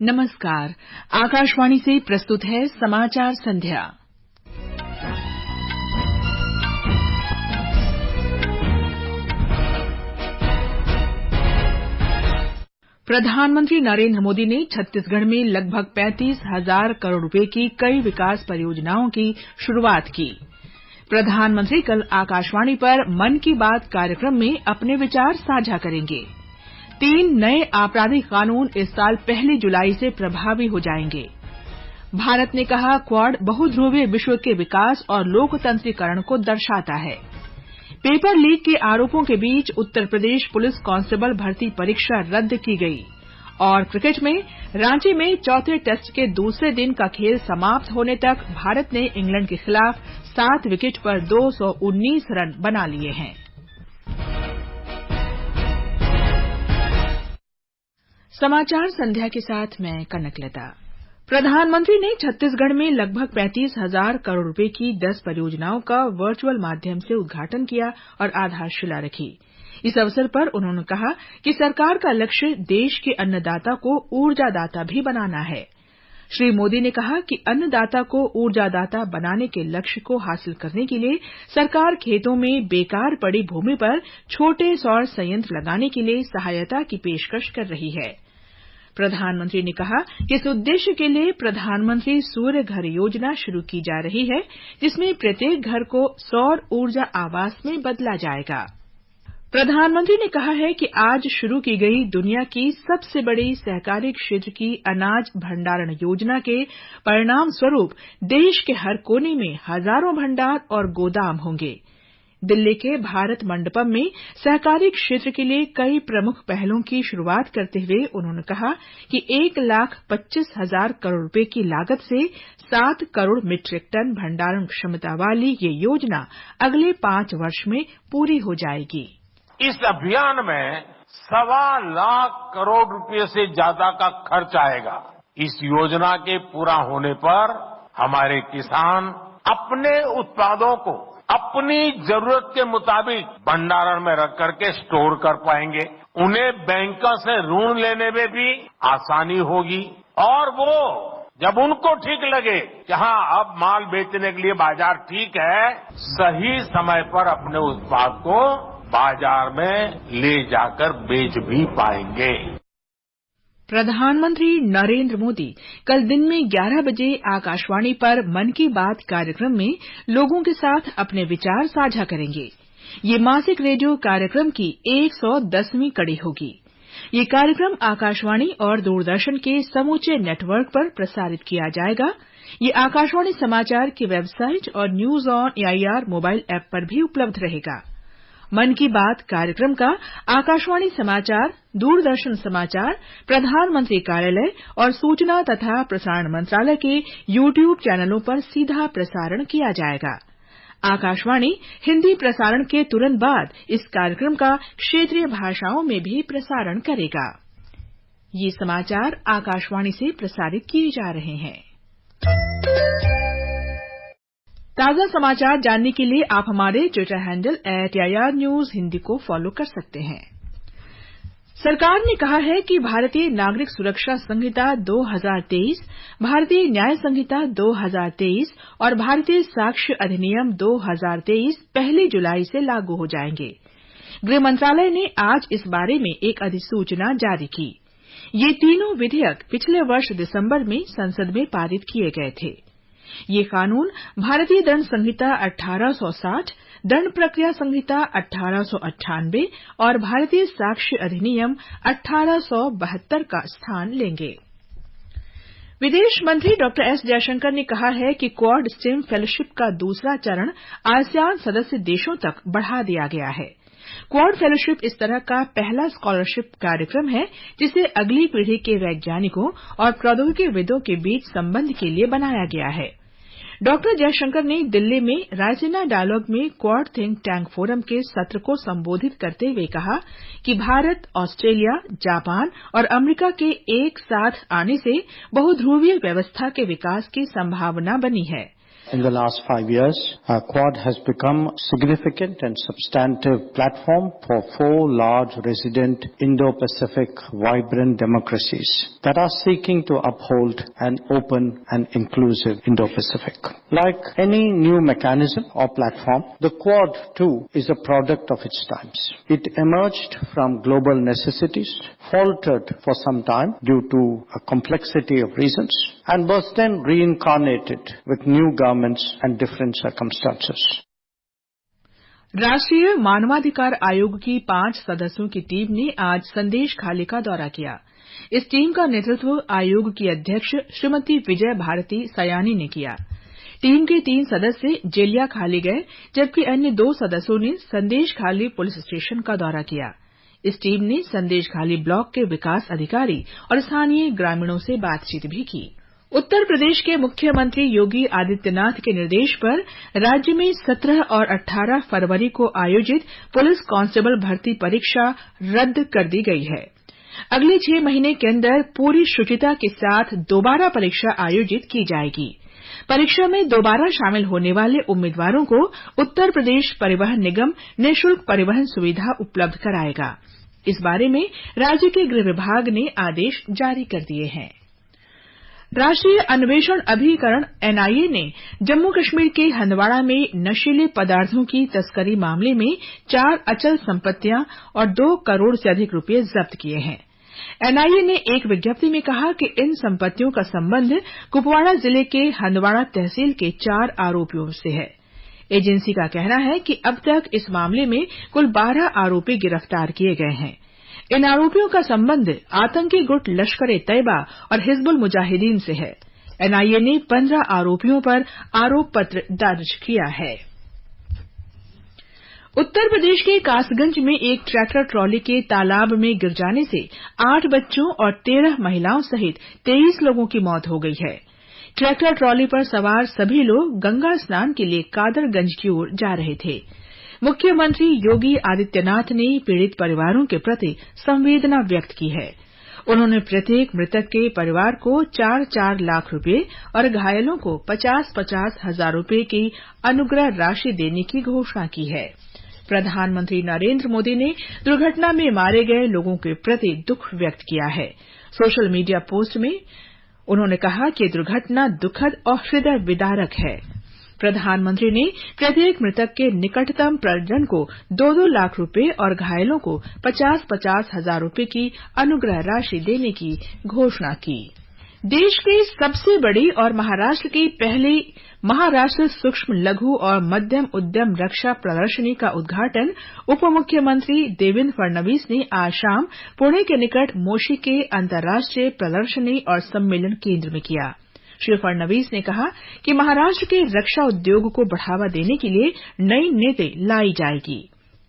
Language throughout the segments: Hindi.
नमस्कार। आकाशवाणी से प्रस्तुत है समाचार संध्या। प्रधानमंत्री नरेंद्र मोदी ने छत्तीसगढ़ में लगभग 35,000 करोड़ रुपए की कई विकास परियोजनाओं की शुरुआत की। प्रधानमंत्री कल आकाशवाणी पर मन की बात कार्यक्रम में अपने विचार साझा करेंगे। 3 नए आपराधिक कानून इस साल 1 जुलाई से प्रभावी हो जाएंगे। भारत ने कहा, क्वाड बहुध्रुवीय विश्व के विकास और लोकतंत्रीकरण को दर्शाता है। पेपर लीक के आरोपों के बीच उत्तर प्रदेश पुलिस कांस्टेबल भर्ती परीक्षा रद्द की गई। और क्रिकेट में रांची में चौथे टेस्ट के दूसरे दिन का खेल समाप्त होने तक भारत ने इंग्लैंड के खिलाफ 7 विकेट पर 219 रन बना लिए हैं। समाचार संध्या के साथ मैं कनकलता। प्रधानमंत्री ने छत्तीसगढ़ में लगभग 35,000 करोड़ रुपए की 10 परियोजनाओं का वर्चुअल माध्यम से उद्घाटन किया और आधारशिला रखी। इस अवसर पर उन्होंने कहा कि सरकार का लक्ष्य देश के अन्नदाता को ऊर्जादाता भी बनाना है। श्री मोदी ने कहा कि अन्नदाता को ऊर्जादाता बनाने के लक्ष्य को हासिल करने के लिए सरकार खेतों में बेकार पड़ी भूमि पर छोटे सौर संयंत्र लगाने के लिए सहायता की पेशकश कर रही है। प्रधानमंत्री ने कहा कि इस उद्देश्य के लिए प्रधानमंत्री सूर्य घर योजना शुरू की जा रही है, जिसमें प्रत्येक घर को सौर ऊर्जा आवास में बदला जाएगा। प्रधानमंत्री ने कहा है कि आज शुरू की गई दुनिया की सबसे बड़ी सहकारी क्षेत्र की अनाज भंडारण योजना के परिणाम स्वरूप देश के हर कोने में हजारों भंडार और गोदाम होंगे। दिल्ली के भारत मंडपम में सहकारी क्षेत्र के लिए कई प्रमुख पहलों की शुरुआत करते हुए उन्होंने कहा कि 1,25,000 करोड़ रुपए की लागत से 7 करोड़ मीट्रिक टन भंडारण क्षमता वाली ये योजना अगले 5 वर्ष में पूरी हो जाएगी। इस अभियान में 1.25 लाख करोड़ रुपए से ज्यादा का खर्च आएगा। इस योजना के पूरा होने पर हमारे किसान अपने उत्पादों को अपनी जरूरत के मुताबिक भंडारण में रख करके स्टोर कर पाएंगे। उन्हें बैंकों से ऋण लेने में भी आसानी होगी और वो जब उनको ठीक लगे कि हाँ अब माल बेचने के लिए बाजार ठीक है, सही समय पर अपने उत्पाद को बाजार में ले जाकर बेच भी पाएंगे। प्रधानमंत्री नरेंद्र मोदी कल दिन में 11 बजे आकाशवाणी पर मन की बात कार्यक्रम में लोगों के साथ अपने विचार साझा करेंगे। ये मासिक रेडियो कार्यक्रम की 110वीं कड़ी होगी। ये कार्यक्रम आकाशवाणी और दूरदर्शन के समूचे नेटवर्क पर प्रसारित किया जाएगा। ये आकाशवाणी समाचार की वेबसाइट और news on AIR mobile app पर भी उपलब्ध रहेगा। मन की बात कार्यक्रम का आकाशवाणी समाचार, दूरदर्शन समाचार, प्रधानमंत्री कार्यालय और सूचना तथा प्रसारण मंत्रालय के यूट्यूब चैनलों पर सीधा प्रसारण किया जाएगा। आकाशवाणी हिंदी प्रसारण के तुरंत बाद इस कार्यक्रम का क्षेत्रीय भाषाओं में भी प्रसारण करेगा। ये समाचार आकाशवाणी से प्रसारित किए जा रहे हैं। ताजा समाचार जानने के लिए आप हमारे ट्विटर हैंडल @AIRNews हिंदी को फॉलो कर सकते हैं। सरकार ने कहा है कि भारतीय नागरिक सुरक्षा संहिता 2023, भारतीय न्याय संहिता 2023 और भारतीय साक्ष्य अधिनियम 2023 1 जुलाई से लागू हो जाएंगे। गृह मंत्रालय ने आज इस बारे में एक अधिसूचना जारी की। ये तीनों विधेयक पिछले वर्ष दिसंबर में संसद में पारित किए गए थे। ये कानून भारतीय दंड संहिता 1860, दंड प्रक्रिया संहिता 1898 और भारतीय साक्ष्य अधिनियम 1872 का स्थान लेंगे। विदेश मंत्री डॉ एस जयशंकर ने कहा है कि क्वाड स्टेम फेलोशिप का दूसरा चरण आसियान सदस्य देशों तक बढ़ा दिया गया है। क्वाड फेलोशिप इस तरह का पहला स्कॉलरशिप कार्यक्रम है जिसे अगली पीढ़ी के वैज्ञानिकों और प्रौद्योगिकीविदों के बीच संबंध के लिए बनाया गया है। डॉ जयशंकर ने दिल्ली में रायसीना डायलॉग में क्वाड थिंक टैंक फोरम के सत्र को संबोधित करते हुए कहा कि भारत, ऑस्ट्रेलिया, जापान और अमेरिका के एक साथ आने से बहुध्रुवीय व्यवस्था के विकास की संभावना बनी है। In the last 5 years, Quad has become a significant and substantive platform for 4 large resident Indo-Pacific vibrant democracies that are seeking to uphold an open and inclusive Indo-Pacific. Like any new mechanism or platform, the Quad too is a product of its times. It emerged from global necessities, faltered for some time due to a complexity of reasons, and was then reincarnated with new governments and different circumstances. राष्ट्रीय मानवाधिकार आयोग की 5 सदस्यों की टीम ने आज संदेश खाली का दौरा किया। इस टीम का नेतृत्व आयोग की अध्यक्ष श्रीमती विजय भारती सयानी ने किया। टीम के 3 सदस्य जेलिया खाली गए, जबकि अन्य 2 सदस्यों ने संदेश खाली पुलिस स्टेशन का दौरा किया। इस टीम ने संदेश खाली ब्लॉक के विकास अधिकारी और स्थानीय ग्रामीणों से बातचीत भी की। उत्तर प्रदेश के मुख्यमंत्री योगी आदित्यनाथ के निर्देश पर राज्य में 17 और 18 फरवरी को आयोजित पुलिस कांस्टेबल भर्ती परीक्षा रद्द कर दी गई है। अगले 6 महीने के अंदर पूरी शुचिता के साथ दोबारा परीक्षा आयोजित की जाएगी। परीक्षा में दोबारा शामिल होने वाले उम्मीदवारों को उत्तर प्रदेश परिवहन निगम निःशुल्क परिवहन सुविधा उपलब्ध कराएगा। इस बारे में राज्य के गृह विभाग ने आदेश जारी कर दिए हैं। राष्ट्रीय अन्वेषण अभिकरण एनआईए ने जम्मू कश्मीर के हंदवाड़ा में नशीले पदार्थों की तस्करी मामले में 4 अचल संपत्तियां और 2 करोड़ से अधिक रुपये जब्त किए हैं। एनआईए ने एक विज्ञप्ति में कहा कि इन संपत्तियों का संबंध कुपवाड़ा जिले के हंदवाड़ा तहसील के 4 आरोपियों से है। एजेंसी का कहना है कि अब तक इस मामले में कुल 12 आरोपी गिरफ्तार किए गए हैं। इन आरोपियों का संबंध आतंकी गुट लश्कर-ए-तैयबा और हिजबुल मुजाहिदीन से है। एनआईए ने 15 आरोपियों पर आरोप पत्र दर्ज किया है। उत्तर प्रदेश के कासगंज में एक ट्रैक्टर ट्रॉली के तालाब में गिर जाने से 8 बच्चों और 13 महिलाओं सहित 23 लोगों की मौत हो गई है। ट्रैक्टर ट्रॉली पर सवार सभी लोग गंगा स्नान के लिए कादरगंज की ओर जा रहे थे। मुख्यमंत्री योगी आदित्यनाथ ने पीड़ित परिवारों के प्रति संवेदना व्यक्त की है। उन्होंने प्रत्येक मृतक के परिवार को 4-4 लाख रुपये और घायलों को 50-50 हजार रुपये की अनुग्रह राशि देने की घोषणा की है। प्रधानमंत्री नरेंद्र मोदी ने दुर्घटना में मारे गए लोगों के प्रति दुख व्यक्त किया है। सोशल मीडिया पोस्ट में उन्होंने कहा कि दुर्घटना दुखद और हृदय विदारक है। प्रधानमंत्री ने प्रत्येक मृतक के निकटतम परिजन को 2-2 लाख रुपये और घायलों को 50-50 हजार रुपये की अनुग्रह राशि देने की घोषणा की। देश की सबसे बड़ी और महाराष्ट्र की पहली महाराष्ट्र सूक्ष्म लघु और मध्यम उद्यम रक्षा प्रदर्शनी का उद्घाटन उप मुख्यमंत्री देवेंद्र फडणवीस ने आज शाम पुणे के निकट मोशी के अंतर्राष्ट्रीय प्रदर्शनी और सम्मेलन केंद्र में किया। श्री फडणवीस ने कहा कि महाराष्ट्र के रक्षा उद्योग को बढ़ावा देने के लिए नई नीति लाई जाएगी।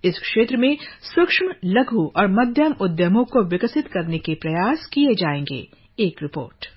इस क्षेत्र में सूक्ष्म लघु और मध्यम उद्यमों को विकसित करने के प्रयास किए जाएंगे। एक रिपोर्ट।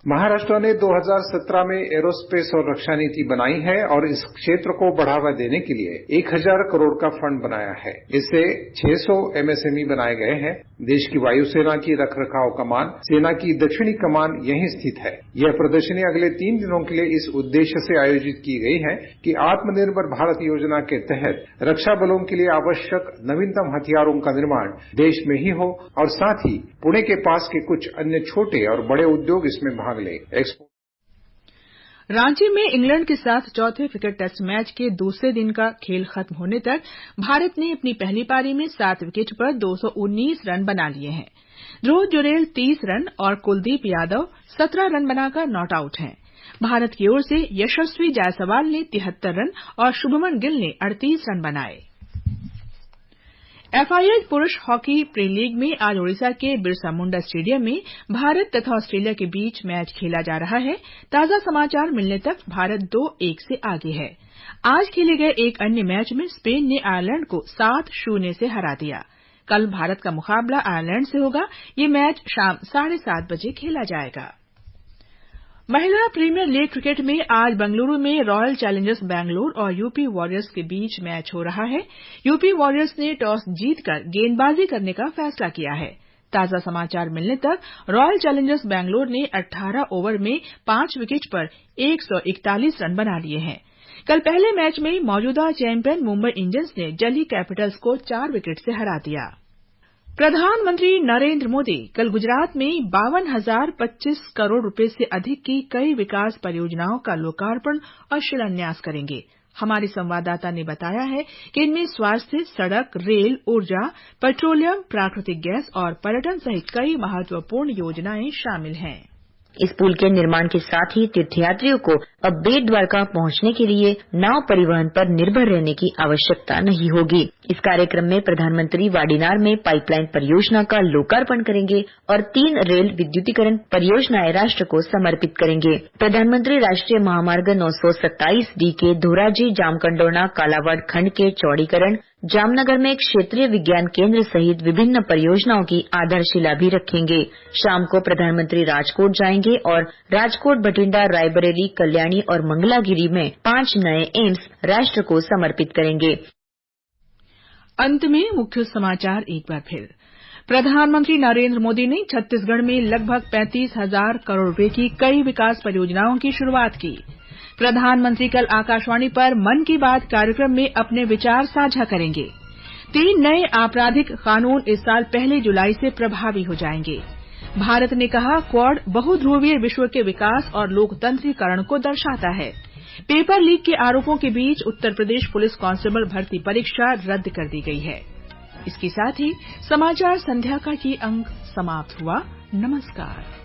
महाराष्ट्र ने 2017 में एरोस्पेस और रक्षा नीति बनाई है और इस क्षेत्र को बढ़ावा देने के लिए 1000 करोड़ का फंड बनाया है। इससे 600 एमएसएमई बनाए गए हैं। देश की वायुसेना की रखरखाव कमान, सेना की दक्षिणी कमान यहीं स्थित है। यह प्रदर्शनी अगले 3 दिनों के लिए इस उद्देश्य से आयोजित की गई है कि आत्मनिर्भर भारत योजना के तहत रक्षा बलों के लिए आवश्यक नवीनतम हथियारों का निर्माण देश में ही हो और साथ ही पुणे के पास के कुछ अन्य छोटे और बड़े उद्योग इसमें भाग ले। रांची में इंग्लैंड के साथ चौथे क्रिकेट टेस्ट मैच के दूसरे दिन का खेल खत्म होने तक भारत ने अपनी पहली पारी में 7 विकेट पर 219 रन बना लिए हैं। ध्रुव जुरेल 30 रन और कुलदीप यादव 17 रन बनाकर नॉट आउट हैं। भारत की ओर से यशस्वी जायसवाल ने 73 रन और शुभमन गिल ने 38 रन बनाए। एफआईएच पुरुष हॉकी प्री लीग में आज ओडिशा के बिरसा मुंडा स्टेडियम में भारत तथा ऑस्ट्रेलिया के बीच मैच खेला जा रहा है। ताजा समाचार मिलने तक भारत 2-1 से आगे है। आज खेले गए एक अन्य मैच में स्पेन ने आयरलैंड को 7-0 से हरा दिया। कल भारत का मुकाबला आयरलैंड से होगा। ये मैच शाम 7:30 बजे खेला जाएगा। महिला प्रीमियर लीग क्रिकेट में आज बंगलुरू में रॉयल चैलेंजर्स बैंगलोर और यूपी वॉरियर्स के बीच मैच हो रहा है। यूपी वॉरियर्स ने टॉस जीतकर गेंदबाजी करने का फैसला किया है। ताजा समाचार मिलने तक रॉयल चैलेंजर्स बैंगलोर ने 18 ओवर में 5 विकेट पर 141 रन बना लिए हैं। कल पहले मैच में मौजूदा चैंपियन मुंबई इंडियंस ने दिल्ली कैपिटल्स को 4 विकेट से हरा दिया। प्रधानमंत्री नरेंद्र मोदी कल गुजरात में 52,025 करोड़ रुपए से अधिक की कई विकास परियोजनाओं का लोकार्पण और शिलान्यास करेंगे। हमारे संवाददाता ने बताया है कि इनमें स्वास्थ्य, सड़क, रेल, ऊर्जा, पेट्रोलियम, प्राकृतिक गैस और पर्यटन सहित कई महत्वपूर्ण योजनाएं शामिल हैं। इस पुल के निर्माण के साथ ही तीर्थयात्रियों को अब बेट द्वारका पहुंचने के लिए नाव परिवहन पर निर्भर रहने की आवश्यकता नहीं होगी। इस कार्यक्रम में प्रधानमंत्री वाडीनार में पाइपलाइन परियोजना का लोकार्पण करेंगे और 3 रेल विद्युतीकरण परियोजनाएं राष्ट्र को समर्पित करेंगे। प्रधानमंत्री राष्ट्रीय महामार्ग 927D के धोराजी जामकंडोरना कालावाड़ खंड के चौड़ीकरण, जामनगर में एक क्षेत्रीय विज्ञान केंद्र सहित विभिन्न परियोजनाओं की आधारशिला भी रखेंगे। शाम को प्रधानमंत्री राजकोट जाएंगे और राजकोट, बठिंडा, रायबरेली, कल्याणी और मंगलागिरी में 5 नए एम्स राष्ट्र को समर्पित करेंगे। अंत में मुख्य समाचार एक बार फिर। प्रधानमंत्री नरेंद्र मोदी ने छत्तीसगढ़ में लगभग 35,000 करोड़ रुपए की कई विकास परियोजनाओं की शुरुआत की। प्रधानमंत्री कल आकाशवाणी पर मन की बात कार्यक्रम में अपने विचार साझा करेंगे। 3 नए आपराधिक कानून इस साल 1 जुलाई से प्रभावी हो जाएंगे। भारत ने कहा, क्वाड बहुध्रुवीय विश्व के विकास और लोकतंत्रीकरण को दर्शाता है। पेपर लीक के आरोपों के बीच उत्तर प्रदेश पुलिस कांस्टेबल भर्ती परीक्षा रद्द कर दी गई है। इसके साथ ही समाचार संध्या का ये अंक समाप्त हुआ। नमस्कार।